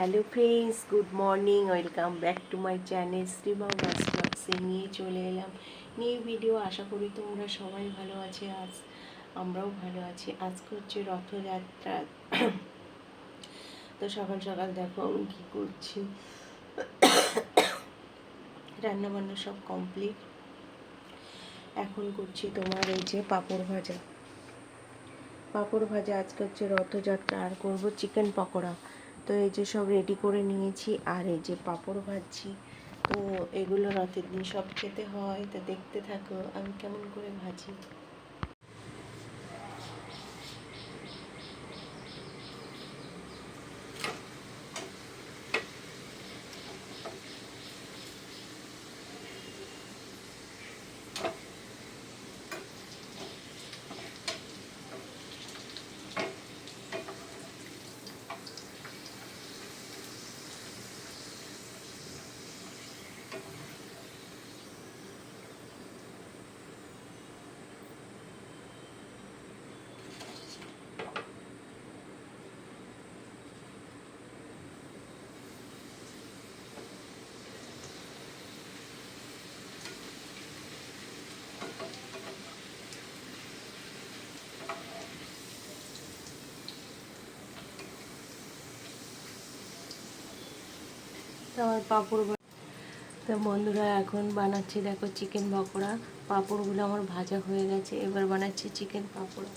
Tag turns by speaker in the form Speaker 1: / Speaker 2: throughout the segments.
Speaker 1: Hello friends, good morning, welcome back to my channel Shrima ব্লগসে নিয়ে চলে এলাম নিউ ভিডিও। আশা করি তোমরা সবাই ভালো আছে। আজ আমরাও ভালো আছি। আজকে হচ্ছে রথযাত্রা। তো সকাল সকাল দেখো আমি কী করছি। রান্নাবান্না সব কমপ্লিট। এখন করছি তোমার এই যে পাঁপড় ভাজা। আজকে হচ্ছে রথযাত্রা, আর করবো চিকেন পকোড়া। তো এই যে সব রেডি করে নিয়েছি, আর এই যে পাঁপড় ভাজছি। তো এগুলো রথের দিন সব খেতে হয়। তো দেখতে থাকো আমি কেমন করে ভাজি। তো আমার পাঁপড়, তো বন্ধুরা এখন বানাচ্ছি দেখো চিকেন পকোড়া। পাঁপড়গুলো আমার ভাজা হয়ে গেছে, এবার বানাচ্ছি চিকেন পকোড়া।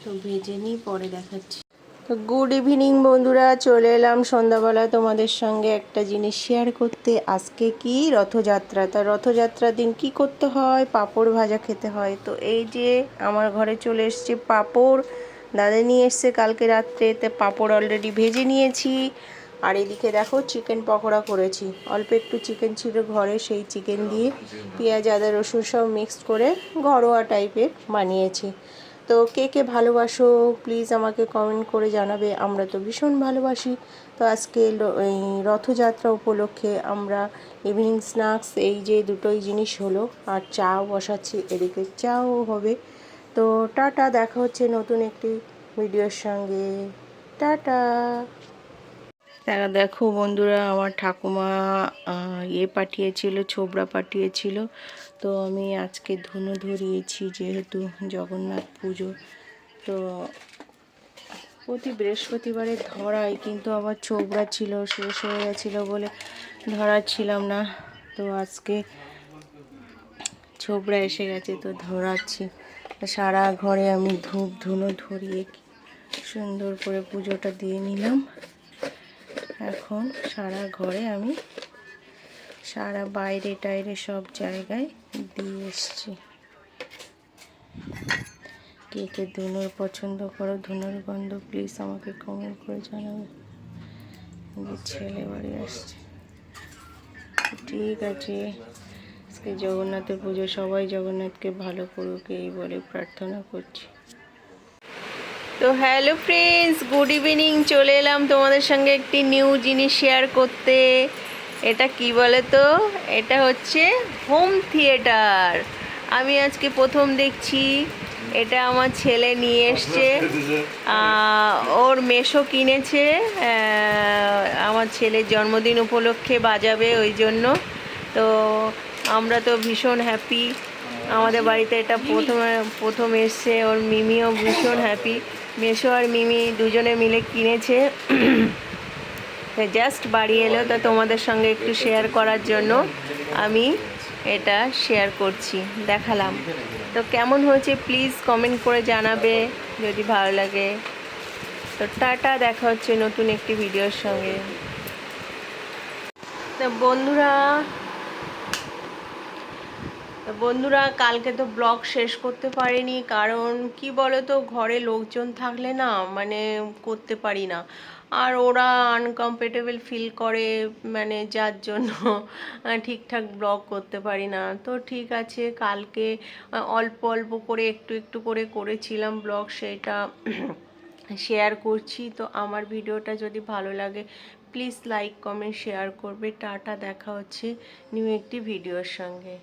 Speaker 1: তো ভেজে নিই, পরে দেখাচ্ছি। তো গুড ইভিনিং বন্ধুরা, চলে এলাম সন্ধ্যাবেলা তোমাদের সঙ্গে একটা জিনিস শেয়ার করতে। আজকে কি রথযাত্রা, তা রথযাত্রার দিন কি করতে হয়? পাঁপড় ভাজা খেতে হয়। তো এই যে আমার ঘরে চলে এসছে পাঁপড়, দাদা নিয়ে এসছে কালকে রাত্রে। তো পাঁপড় অলরেডি ভেজে নিয়েছি। আর এদিকে দেখো চিকেন পকোড়া করেছি। অল্প একটু চিকেন ছিল ঘরে, সেই চিকেন দিয়ে পেঁয়াজ আদা রসুন সব মিক্সড করে ঘরোয়া টাইপের বানিয়েছি। তো কে কে ভালোবাসো প্লিজ আমাকে কমেন্ট করে জানাবে। আমরা তো ভীষণ ভালোবাসি। তো আজকে এই রথযাত্রা উপলক্ষে আমরা ইভিনিং স্ন্যাক্স এই যে দুটোই জিনিস হলো, আর চাও বসাচ্ছি, এদিকে চাও হবে। তো টাটা, দেখা হচ্ছে নতুন একটি ভিডিওর সঙ্গে। টাটা। দেখো বন্ধুরা, আমার ঠাকুমা পাঠিয়েছিল, ছোবড়া পাঠিয়েছিল। তো আমি আজকে ধুনো ধরিয়েছি, যেহেতু জগন্নাথ পুজো। তো প্রতি বৃহস্পতিবারে ধরাই, কিন্তু আবার ছোবড়া ছিল, শেষ হয়ে গেছিলো বলে ধরাচ্ছিলাম না। তো আজকে ছোবড়া এসে গেছে, তো ধরাচ্ছি। সারা ঘরে আমি ধুনো ধরিয়ে সুন্দর করে পুজোটা দিয়ে নিলাম। এখন সারা ঘরে আমি, সারা বাইরে টাইরে সব জায়গায় দিয়ে এসছি। কে কে ধুনোর পছন্দ করো, ধুনোর গন্ধ প্লিজ আমাকে কমেন্ট করে জানাবে। যে ছেলে বাড়ি আসছে। ঠিক আছে, আজকে জগন্নাথের পুজো, সবাই জগন্নাথকে ভালো করুক এই বলে প্রার্থনা করছি। তো হ্যালো ফ্রেন্ডস, গুড ইভিনিং। চলে এলাম তোমাদের সঙ্গে একটি নিউ জিনিস শেয়ার করতে। এটা কি বলে তো, এটা হচ্ছে হোম থিয়েটার। আমি আজকে প্রথম দেখছি। এটা আমার ছেলে নিয়ে এসছে, ওর মেসো কিনেছে। আমার ছেলের জন্মদিন উপলক্ষে বাজাবে ওই জন্য। তো আমরা তো ভীষণ হ্যাপি। আমাদের বাড়িতে এটা প্রথম এসছে, ওর মিমিও ভীষণ হ্যাপি। মেসো আর মিমি দুজনে মিলে কিনেছে। জাস্ট বাড়ি এলো, তো তোমাদের সঙ্গে একটু শেয়ার করার জন্য আমি এটা শেয়ার করছি, দেখালাম। তো কেমন হয়েছে প্লিজ কমেন্ট করে জানাবে যদি ভালো লাগে। তো টাটা, দেখা হচ্ছে নতুন একটি ভিডিওর সঙ্গে। তো বন্ধুরা কালকে তো ব্লগ শেষ করতে পারিনি, কারণ কি বলো তো, ঘরে লোকজন থাকলে না মানে করতে পারি না। আর ওরা আনকমফর্টেবল ফিল করে, মানে যার জন্য ঠিকঠাক ব্লগ করতে পারি না। তো ঠিক আছে, কালকে অল্প অল্প করে একটু একটু করে করেছিলাম ব্লগ, সেটা শেয়ার করছি। তো আমার ভিডিওটা যদি ভালো লাগে প্লিজ লাইক কমেন্ট শেয়ার করবে। টাটা, দেখা হচ্ছে নিউ একটি ভিডিওর সঙ্গে।